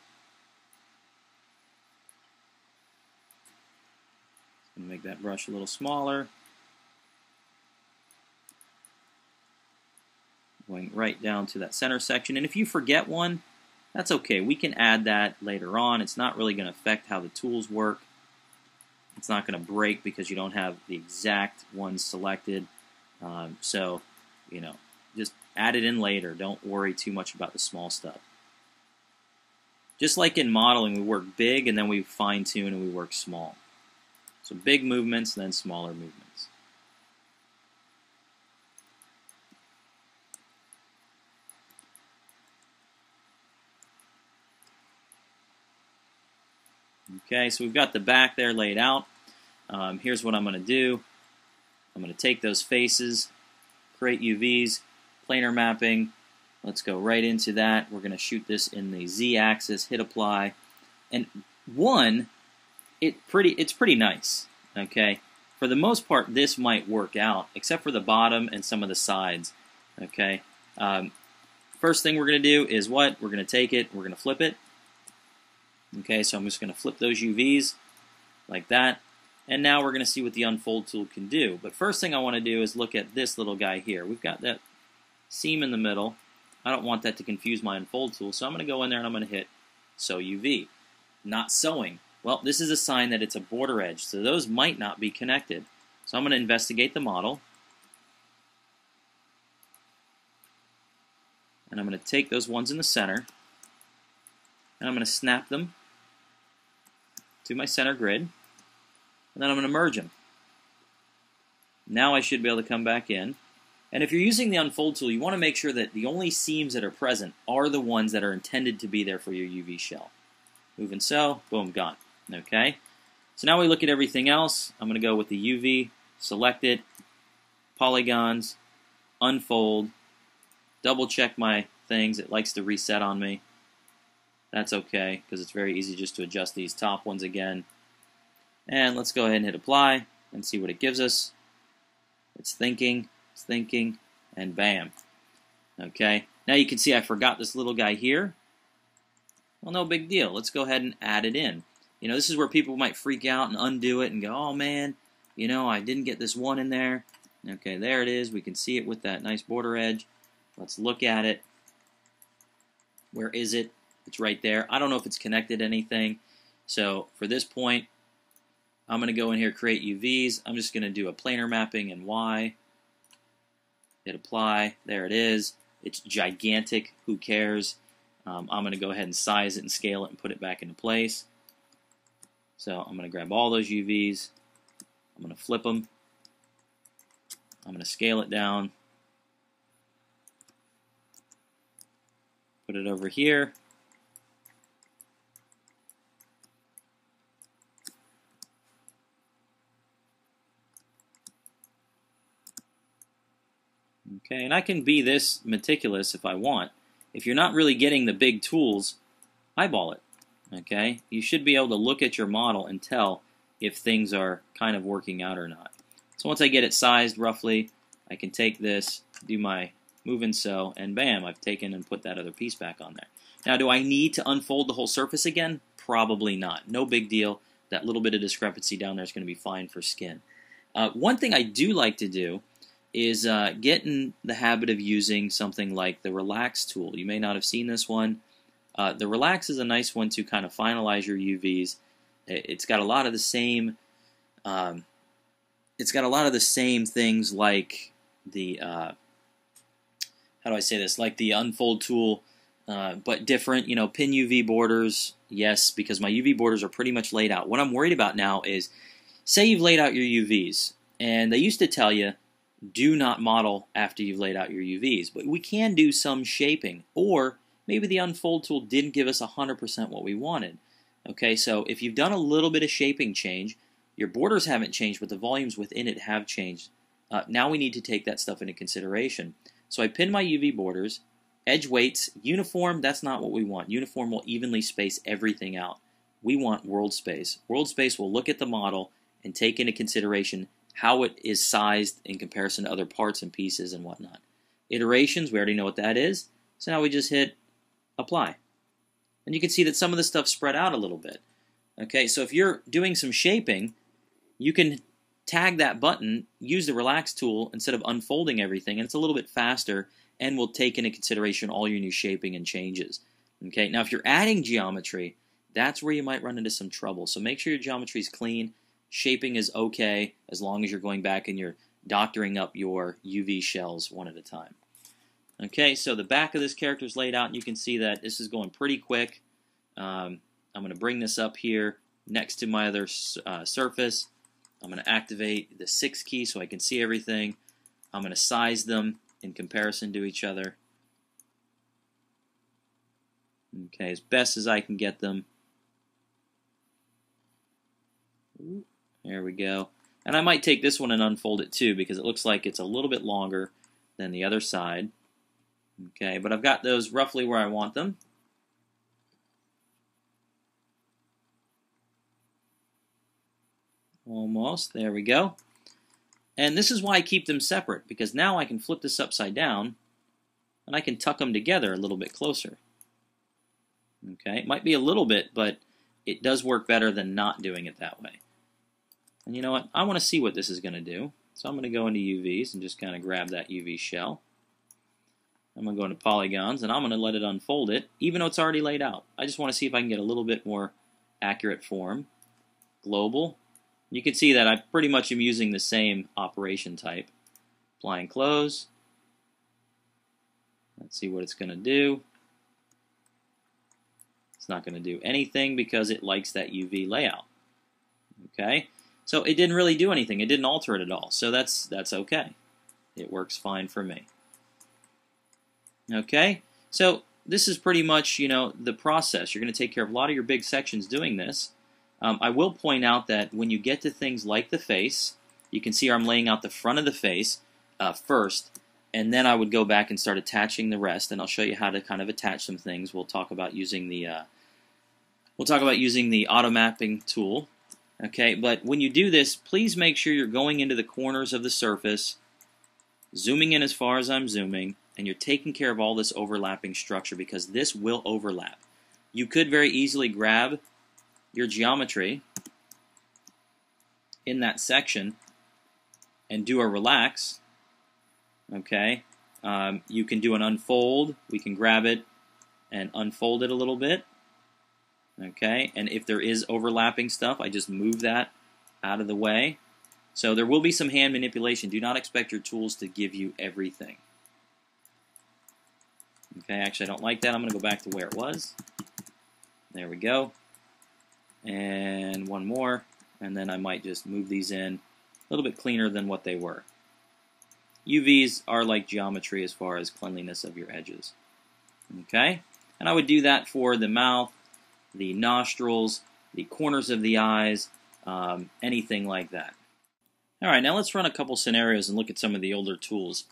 I'm going to make that brush a little smaller. Going right down to that center section. And if you forget one, that's okay. We can add that later on. It's not really going to affect how the tools work. It's not going to break because you don't have the exact ones selected. So, you know, just add it in later. Don't worry too much about the small stuff. Just like in modeling, we work big and then we fine-tune and we work small. So big movements, then smaller movements. Okay, so we've got the back there laid out. Here's what I'm going to do. I'm going to take those faces, create UVs, planar mapping. Let's go right into that. We're going to shoot this in the Z-axis, hit apply. And it's pretty nice. Okay, for the most part, this might work out, except for the bottom and some of the sides. Okay, first thing we're going to do is what? We're going to take it, we're going to flip it. Okay, so I'm just going to flip those UVs like that. And now we're going to see what the unfold tool can do. But first thing I want to do is look at this little guy here. We've got that seam in the middle. I don't want that to confuse my unfold tool, so I'm going to go in there and I'm going to hit Sew UV. Not sewing. Well, this is a sign that it's a border edge, so those might not be connected. So I'm going to investigate the model. And I'm going to take those ones in the center, and I'm going to snap them to my center grid, and then I'm going to merge them. Now I should be able to come back in. And if you're using the unfold tool, you want to make sure that the only seams that are present are the ones that are intended to be there for your UV shell. Move and sew, boom, gone. Okay, so now we look at everything else. I'm going to go with the UV, select it, polygons, unfold, double check my things. It likes to reset on me. That's okay, because it's very easy just to adjust these top ones again. And let's go ahead and hit apply and see what it gives us. It's thinking, and bam. Okay, now you can see I forgot this little guy here. Well, no big deal. Let's go ahead and add it in. You know, this is where people might freak out and undo it and go, oh man, you know, I didn't get this one in there. Okay, there it is. We can see it with that nice border edge. Let's look at it. Where is it? It's right there. I don't know if it's connected to anything. So for this point, I'm going to go in here, create UVs. I'm just going to do a planar mapping in Y. Hit apply. There it is. It's gigantic. Who cares? I'm going to go ahead and size it and scale it and put it back into place. So I'm going to grab all those UVs. I'm going to flip them. I'm going to scale it down. Put it over here. Okay, and I can be this meticulous if I want. If you're not really getting the big tools, eyeball it. Okay, you should be able to look at your model and tell if things are kind of working out or not. So once I get it sized roughly, I can take this, do my move and sew, and bam, I've taken and put that other piece back on there. Now, do I need to unfold the whole surface again? Probably not. No big deal. That little bit of discrepancy down there is going to be fine for skin. One thing I do like to do is get in the habit of using something like the Relax tool. You may not have seen this one. The Relax is a nice one to kind of finalize your UVs. It's got a lot of the same. It's got a lot of the same things like the. How do I say this? Like the Unfold tool, but different. You know, pin UV borders. Yes, because my UV borders are pretty much laid out. What I'm worried about now is, say you've laid out your UVs, and they used to tell you, do not model after you've laid out your UVs. But we can do some shaping, or maybe the unfold tool didn't give us 100% what we wanted. Okay, so if you've done a little bit of shaping change, your borders haven't changed, but the volumes within it have changed. Now we need to take that stuff into consideration. So I pinned my UV borders, edge weights, uniform, that's not what we want. Uniform will evenly space everything out. We want world space. World space will look at the model and take into consideration how it is sized in comparison to other parts and pieces and whatnot. Iterations, we already know what that is. So now we just hit apply. And you can see that some of the stuff spread out a little bit. Okay, so if you're doing some shaping, you can tag that button, use the relax tool instead of unfolding everything, and it's a little bit faster and will take into consideration all your new shaping and changes. Okay, now if you're adding geometry, that's where you might run into some trouble. So make sure your geometry is clean. Shaping is okay as long as you're going back and you're doctoring up your UV shells one at a time. Okay, so the back of this character is laid out, and you can see that this is going pretty quick. I'm going to bring this up here next to my other surface. I'm going to activate the 6 key so I can see everything. I'm going to size them in comparison to each other. Okay, as best as I can get them. There we go. And I might take this one and unfold it too, because it looks like it's a little bit longer than the other side. Okay, but I've got those roughly where I want them. Almost. There we go. And this is why I keep them separate, because now I can flip this upside down and I can tuck them together a little bit closer. Okay, it might be a little bit, but it does work better than not doing it that way. And you know what? I want to see what this is going to do. So I'm going to go into UVs and just kind of grab that UV shell. I'm going to go into polygons, and I'm going to let it unfold it, even though it's already laid out. I just want to see if I can get a little bit more accurate form. Global. You can see that I pretty much am using the same operation type. Apply and close. Let's see what it's going to do. It's not going to do anything because it likes that UV layout. Okay, so it didn't really do anything. It didn't alter it at all. So that's okay. It works fine for me. Okay, so this is pretty much, the process. You're going to take care of a lot of your big sections doing this. I will point out that when you get to things like the face, you can see I'm laying out the front of the face first, and then I would go back and start attaching the rest, and I'll show you how to kind of attach some things. We'll talk about using the auto mapping tool. Okay, but when you do this, please make sure you're going into the corners of the surface, zooming in as far as I'm zooming, and you're taking care of all this overlapping structure, because this will overlap. You could very easily grab your geometry in that section and do a relax. Okay, you can do an unfold. We can grab it and unfold it a little bit. Okay, and if there is overlapping stuff, I just move that out of the way. So there will be some hand manipulation. Do not expect your tools to give you everything. Okay, actually I don't like that. I'm going to go back to where it was. There we go. And one more, and then I might just move these in a little bit cleaner than what they were. UVs are like geometry as far as cleanliness of your edges. Okay, and I would do that for the mouth, the nostrils, the corners of the eyes, anything like that. Alright, now let's run a couple scenarios and look at some of the older tools.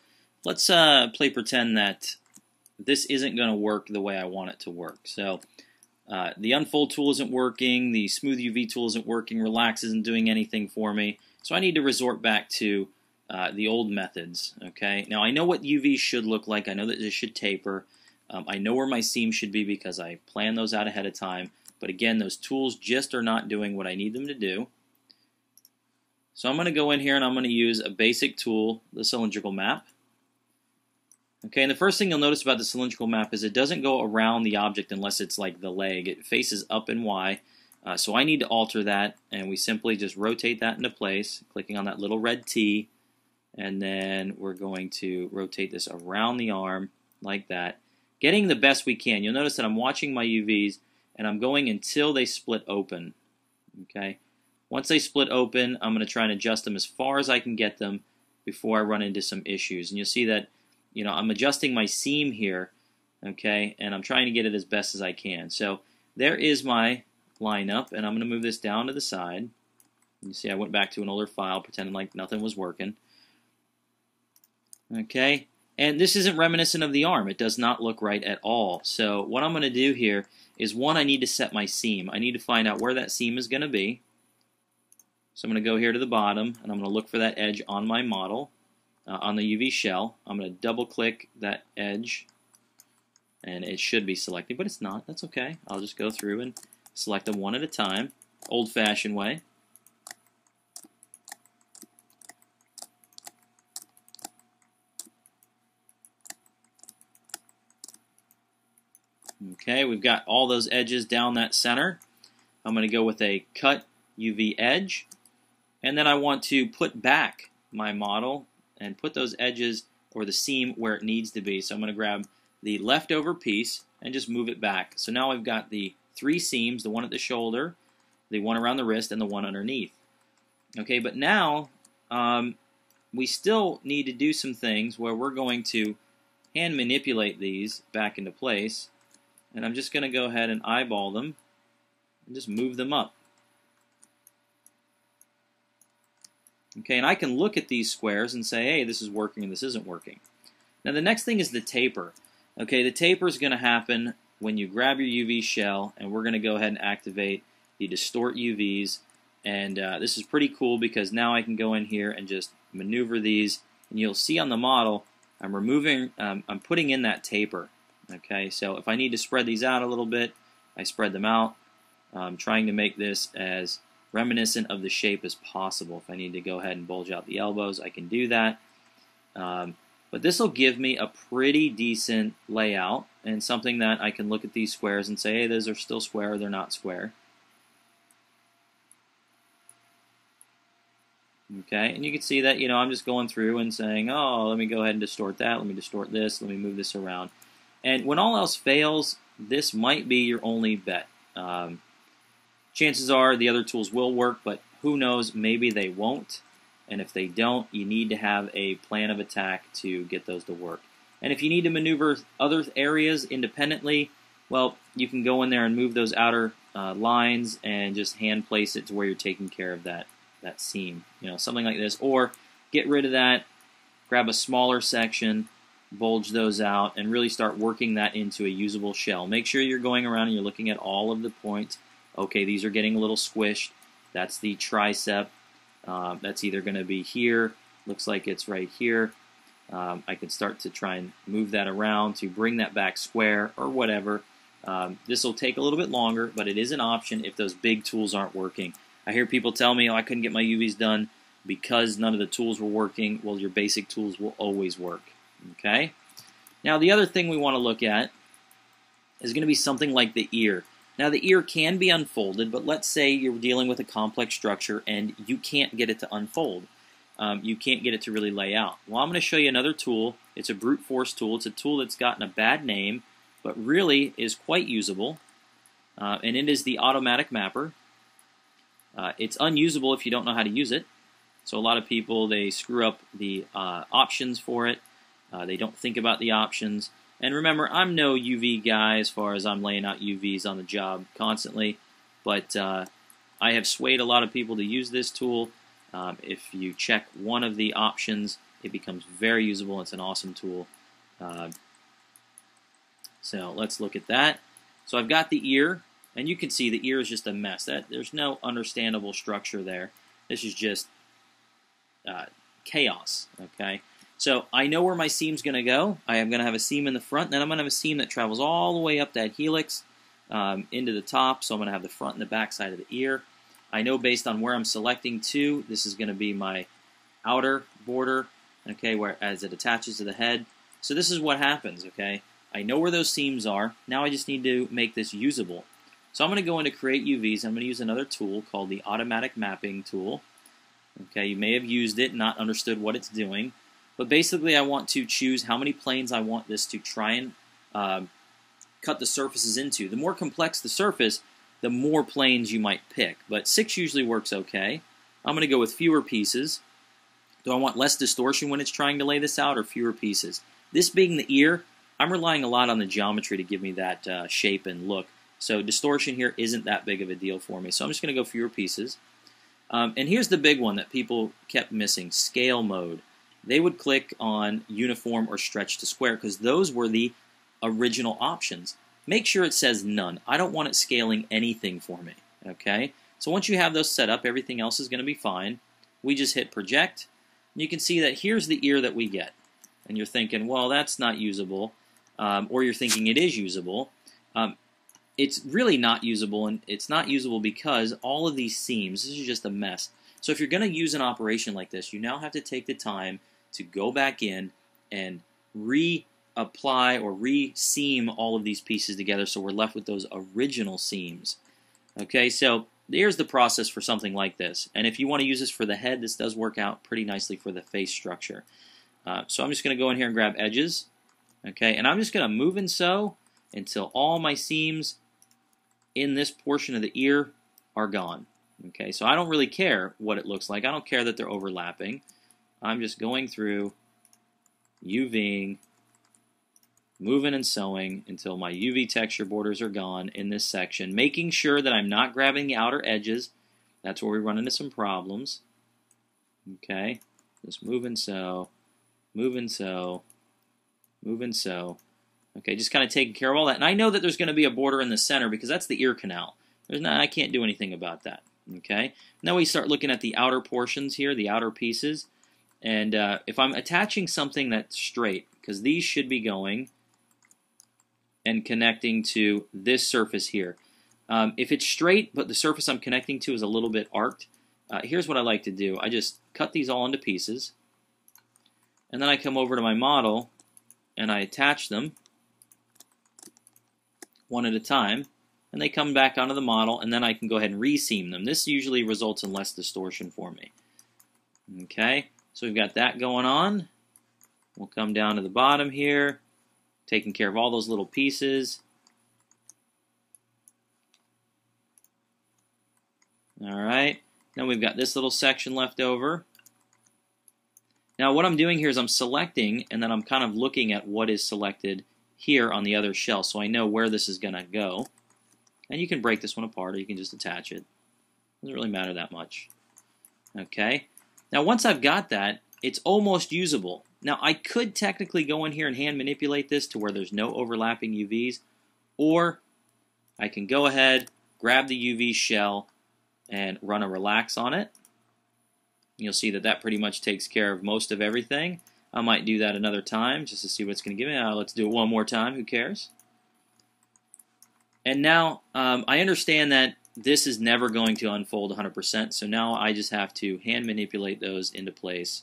Let's play pretend that this isn't going to work the way I want it to work. So the unfold tool isn't working, the smooth UV tool isn't working, relax isn't doing anything for me. So I need to resort back to the old methods. Okay, now I know what UV should look like. I know that this should taper. I know where my seams should be because I plan those out ahead of time. But again, those tools just are not doing what I need them to do. So I'm going to go in here and I'm going to use a basic tool, the cylindrical map. Okay, and the first thing you'll notice about the cylindrical map is it doesn't go around the object unless it's like the leg. It faces up and Y. So I need to alter that, and we simply just rotate that into place, clicking on that little red T, and then we're going to rotate this around the arm like that, getting the best we can. You'll notice that I'm watching my UVs, and I'm going until they split open. Okay, once they split open, I'm going to try and adjust them as far as I can get them before I run into some issues. And you'll see that, you know, I'm adjusting my seam here, okay, and I'm trying to get it as best as I can. So there is my lineup, and I'm going to move this down to the side. You see I went back to an older file pretending like nothing was working. Okay, and this isn't reminiscent of the arm. It does not look right at all. So what I'm going to do here is, one, I need to set my seam. I need to find out where that seam is going to be. So I'm going to go here to the bottom, and I'm going to look for that edge on my model, on the UV shell. I'm going to double click that edge, and it should be selected, but it's not. That's okay. I'll just go through and select them one at a time, old-fashioned way. Okay, we've got all those edges down that center. I'm going to go with a cut UV edge, and then I want to put back my model and put those edges or the seam where it needs to be. So I'm going to grab the leftover piece and just move it back. So now I've got the 3 seams, the one at the shoulder, the one around the wrist, and the one underneath. Okay, but now we still need to do some things where we're going to hand manipulate these back into place. And I'm just going to go ahead and eyeball them and just move them up. Okay, and I can look at these squares and say, hey, this is working and this isn't working. Now the next thing is the taper. Okay, the taper is going to happen when you grab your UV shell, and we're going to go ahead and activate the distort UVs. And this is pretty cool because now I can go in here and just maneuver these, and you'll see on the model I'm putting in that taper. Okay, so if I need to spread these out a little bit, I spread them out. I'm trying to make this as reminiscent of the shape as possible. If I need to go ahead and bulge out the elbows, I can do that. But this will give me a pretty decent layout and something that I can look at these squares and say, hey, those are still square or they're not square. Okay, and you can see that, you know, I'm just going through and saying, oh, let me go ahead and distort that, let me distort this, let me move this around. And when all else fails, this might be your only bet. Chances are the other tools will work, but who knows, maybe they won't. And if they don't, you need to have a plan of attack to get those to work. And if you need to maneuver other areas independently, well, you can go in there and move those outer lines and just hand place it to where you're taking care of that seam. You know, something like this. Or get rid of that, grab a smaller section, bulge those out, and really start working that into a usable shell. Make sure you're going around and you're looking at all of the points. Okay, these are getting a little squished. That's the tricep. That's either going to be here. Looks like it's right here. I can start to try and move that around to bring that back square or whatever. This will take a little bit longer, but it is an option if those big tools aren't working. I hear people tell me, oh, I couldn't get my UVs done because none of the tools were working. Well, your basic tools will always work. Okay. Now the other thing we want to look at is going to be something like the ear. Now the ear can be unfolded, but let's say you're dealing with a complex structure and you can't get it to unfold. You can't get it to really lay out. Well, I'm going to show you another tool. It's a brute force tool. It's a tool that's gotten a bad name, but really is quite usable. And it is the automatic mapper. It's unusable if you don't know how to use it. So a lot of people, they screw up the options for it. They don't think about the options. And remember, I'm no UV guy as far as I'm laying out UVs on the job constantly, but I have swayed a lot of people to use this tool. If you check one of the options, it becomes very usable. It's an awesome tool. So let's look at that. So I've got the ear, and you can see the ear is just a mess. There's no understandable structure there. This is just chaos, okay? So I know where my seam's going to go. I am going to have a seam in the front, then I'm going to have a seam that travels all the way up that helix into the top, so I'm going to have the front and the back side of the ear. I know based on where I'm selecting to, this is going to be my outer border, okay, where as it attaches to the head. So this is what happens, okay? I know where those seams are. Now I just need to make this usable. So I'm going to go into Create UVs. I'm going to use another tool called the Automatic Mapping tool. Okay, you may have used it, not understood what it's doing. But basically I want to choose how many planes I want this to try and cut the surfaces into. The more complex the surface, the more planes you might pick. But 6 usually works okay. I'm going to go with fewer pieces. Do I want less distortion when it's trying to lay this out or fewer pieces? This being the ear, I'm relying a lot on the geometry to give me that shape and look. So distortion here isn't that big of a deal for me. So I'm just going to go fewer pieces. And here's the big one that people kept missing, scale mode. They would click on uniform or stretch to square because those were the original options. Make sure it says none. I don't want it scaling anything for me. Okay? So once you have those set up, everything else is going to be fine. We just hit project. And you can see that here's the ear that we get. And you're thinking, well, that's not usable. Or you're thinking it is usable. It's really not usable, and it's not usable because all of these seams, this is just a mess. So if you're going to use an operation like this, you now have to take the time to go back in and reapply or re-seam all of these pieces together so we're left with those original seams. Okay, so here's the process for something like this. And if you want to use this for the head, this does work out pretty nicely for the face structure. So I'm just going to go in here and grab edges. Okay, and I'm just going to move and sew until all my seams in this portion of the ear are gone. Okay, so I don't really care what it looks like. I don't care that they're overlapping. I'm just going through, UVing, moving and sewing until my UV texture borders are gone in this section, making sure that I'm not grabbing the outer edges. That's where we run into some problems. Okay, just move and sew, move and sew, move and sew. Okay, just kind of taking care of all that. And I know that there's going to be a border in the center because that's the ear canal. I can't do anything about that. Okay, now we start looking at the outer portions here, the outer pieces. And if I'm attaching something that's straight, because these should be going and connecting to this surface here. If it's straight, but the surface I'm connecting to is a little bit arced, here's what I like to do. I just cut these all into pieces. And then I come over to my model and I attach them one at a time, and they come back onto the model, and then I can go ahead and reseam them. This usually results in less distortion for me. Okay, so we've got that going on. We'll come down to the bottom here, taking care of all those little pieces. Alright, now we've got this little section left over. Now what I'm doing here is I'm selecting, and then I'm kind of looking at what is selected here on the other shell, so I know where this is going to go. And you can break this one apart, or you can just attach it. Doesn't really matter that much. Okay. Now once I've got that, it's almost usable. Now I could technically go in here and hand manipulate this to where there's no overlapping UVs, or I can go ahead, grab the UV shell, and run a relax on it. You'll see that that pretty much takes care of most of everything. I might do that another time just to see what it's going to give me. Let's do it one more time. Who cares? And now I understand that this is never going to unfold 100%, so now I just have to hand manipulate those into place.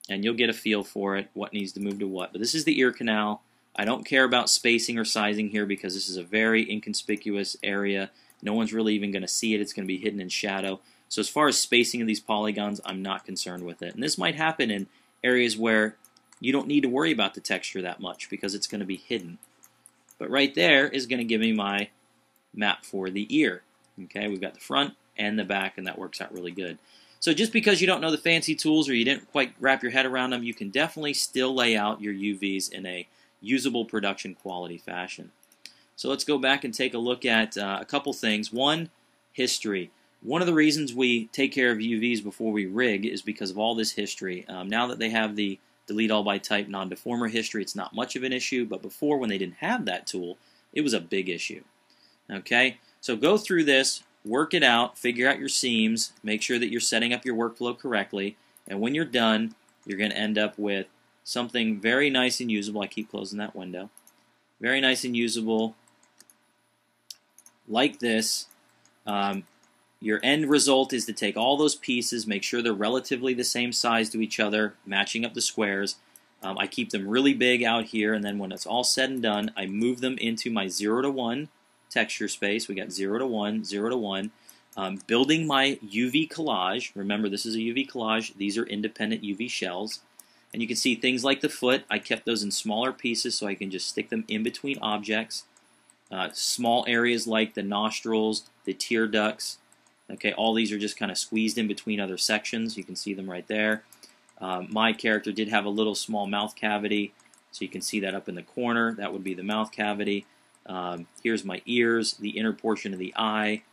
And you'll get a feel for it, what needs to move to what. But this is the ear canal. I don't care about spacing or sizing here because this is a very inconspicuous area. No one's really even going to see it. It's going to be hidden in shadow. So as far as spacing of these polygons, I'm not concerned with it. And this might happen in areas where you don't need to worry about the texture that much because it's going to be hidden. But right there is going to give me my map for the ear. Okay, we've got the front and the back, and that works out really good. So just because you don't know the fancy tools or you didn't quite wrap your head around them, you can definitely still lay out your UVs in a usable production quality fashion. So let's go back and take a look at a couple things. One, history. One of the reasons we take care of UVs before we rig is because of all this history. Now that they have the delete all by type non-deformer history, it's not much of an issue, but before, when they didn't have that tool, it was a big issue. Okay, so go through this, work it out, figure out your seams, make sure that you're setting up your workflow correctly, and when you're done, you're going to end up with something very nice and usable. I keep closing that window. Very nice and usable, like this. Your end result is to take all those pieces, make sure they're relatively the same size to each other, matching up the squares. I keep them really big out here, and then when it's all said and done, I move them into my 0 to 1 texture space. We got 0 to 1, 0 to 1. Building my UV collage. Remember, this is a UV collage. These are independent UV shells. And you can see things like the foot. I kept those in smaller pieces so I can just stick them in between objects. Small areas like the nostrils, the tear ducts, Okay, all these are just kind of squeezed in between other sections. You can see them right there. My character did have a little small mouth cavity, so you can see that up in the corner. That would be the mouth cavity. Here's my ears, the inner portion of the eye.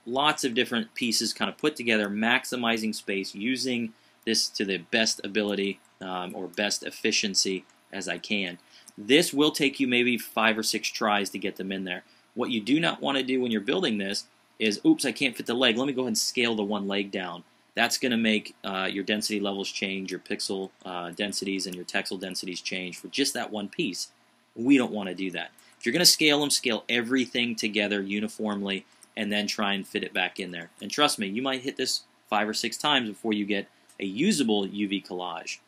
Lots of different pieces kind of put together, maximizing space, using this to the best ability or best efficiency as I can. This will take you maybe 5 or 6 tries to get them in there. What you do not want to do when you're building this is, oops, I can't fit the leg. Let me go ahead and scale the one leg down. That's going to make your density levels change, your pixel densities and your texel densities change for just that one piece. We don't want to do that. If you're going to scale them, scale everything together uniformly and then try and fit it back in there. And trust me, you might hit this 5 or 6 times before you get a usable UV collage.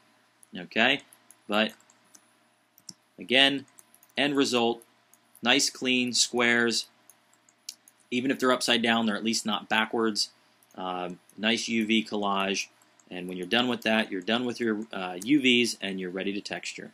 Okay? But, again, end result, nice clean squares. Even if they're upside down, they're at least not backwards. Nice UV collage. And when you're done with that, you're done with your UVs and you're ready to texture.